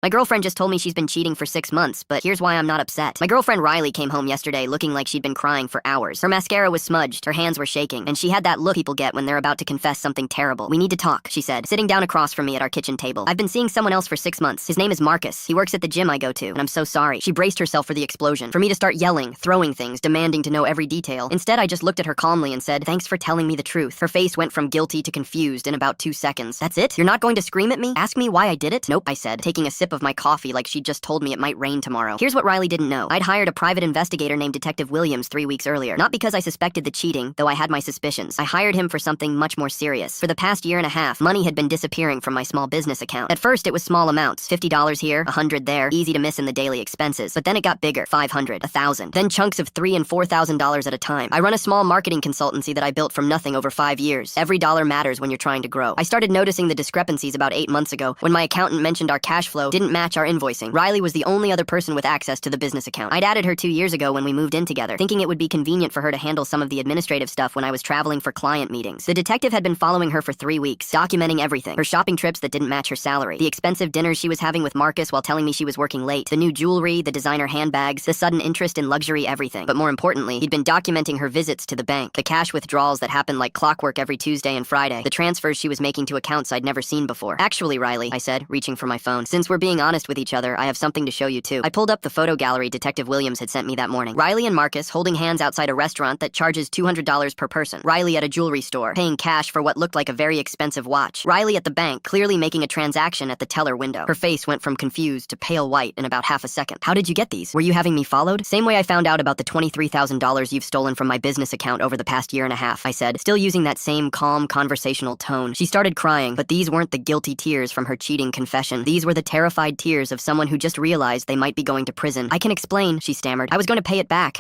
My girlfriend just told me she's been cheating for 6 months, but here's why I'm not upset. My girlfriend Riley came home yesterday looking like she'd been crying for hours. Her mascara was smudged, her hands were shaking, and she had that look people get when they're about to confess something terrible. "We need to talk," she said, sitting down across from me at our kitchen table. "I've been seeing someone else for 6 months. His name is Marcus. He works at the gym I go to, and I'm so sorry." She braced herself for the explosion, for me to start yelling, throwing things, demanding to know every detail. Instead, I just looked at her calmly and said, "Thanks for telling me the truth." Her face went from guilty to confused in about 2 seconds. "That's it? You're not going to scream at me? Ask me why I did it?" "Nope," I said, taking a sip of my coffee like she'd just told me it might rain tomorrow. Here's what Riley didn't know. I'd hired a private investigator named Detective Williams 3 weeks earlier. Not because I suspected the cheating, though I had my suspicions. I hired him for something much more serious. For the past year and a half, money had been disappearing from my small business account. At first, it was small amounts, $50 here, $100 there, easy to miss in the daily expenses. But then it got bigger, $500, $1,000. Then chunks of $3,000 and $4,000 at a time. I run a small marketing consultancy that I built from nothing over 5 years. Every dollar matters when you're trying to grow. I started noticing the discrepancies about 8 months ago when my accountant mentioned our cash flow didn't match our invoicing. Riley was the only other person with access to the business account. I'd added her 2 years ago when we moved in together, thinking it would be convenient for her to handle some of the administrative stuff when I was traveling for client meetings. The detective had been following her for 3 weeks, documenting everything. Her shopping trips that didn't match her salary, the expensive dinners she was having with Marcus while telling me she was working late, the new jewelry, the designer handbags, the sudden interest in luxury everything. But more importantly, he'd been documenting her visits to the bank, the cash withdrawals that happened like clockwork every Tuesday and Friday, the transfers she was making to accounts I'd never seen before. "Actually, Riley," I said, reaching for my phone, "since we're being honest with each other, I have something to show you too." I pulled up the photo gallery Detective Williams had sent me that morning. Riley and Marcus holding hands outside a restaurant that charges $200 per person. Riley at a jewelry store, paying cash for what looked like a very expensive watch. Riley at the bank, clearly making a transaction at the teller window. Her face went from confused to pale white in about half a second. "How did you get these? Were you having me followed?" "Same way I found out about the $23,000 you've stolen from my business account over the past year and a half," I said, still using that same calm, conversational tone. She started crying, but these weren't the guilty tears from her cheating confession. These were the terrified tears of someone who just realized they might be going to prison. "I can explain," she stammered. "I was going to pay it back.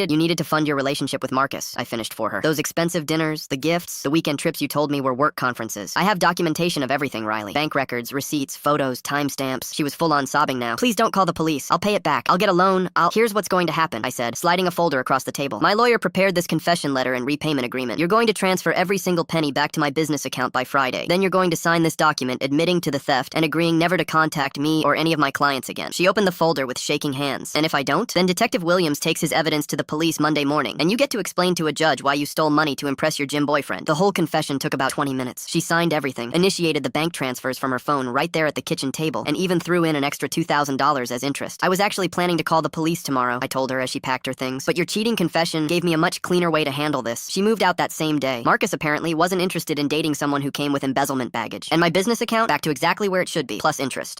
You needed to fund your relationship with Marcus," I finished for her. "Those expensive dinners, the gifts, the weekend trips you told me were work conferences. I have documentation of everything, Riley. Bank records, receipts, photos, timestamps." She was full on sobbing now. "Please don't call the police. I'll pay it back. I'll get a loan. Here's what's going to happen," I said, sliding a folder across the table. "My lawyer prepared this confession letter and repayment agreement. You're going to transfer every single penny back to my business account by Friday. Then you're going to sign this document admitting to the theft and agreeing never to contact me or any of my clients again." She opened the folder with shaking hands. "And if I don't? Then Detective Williams takes his evidence to the police Monday morning, and you get to explain to a judge why you stole money to impress your gym boyfriend." The whole confession took about 20 minutes. She signed everything, initiated the bank transfers from her phone right there at the kitchen table, and even threw in an extra $2,000 as interest. "I was actually planning to call the police tomorrow," I told her as she packed her things, "but your cheating confession gave me a much cleaner way to handle this." She moved out that same day. Marcus apparently wasn't interested in dating someone who came with embezzlement baggage. And my business account back to exactly where it should be, plus interest.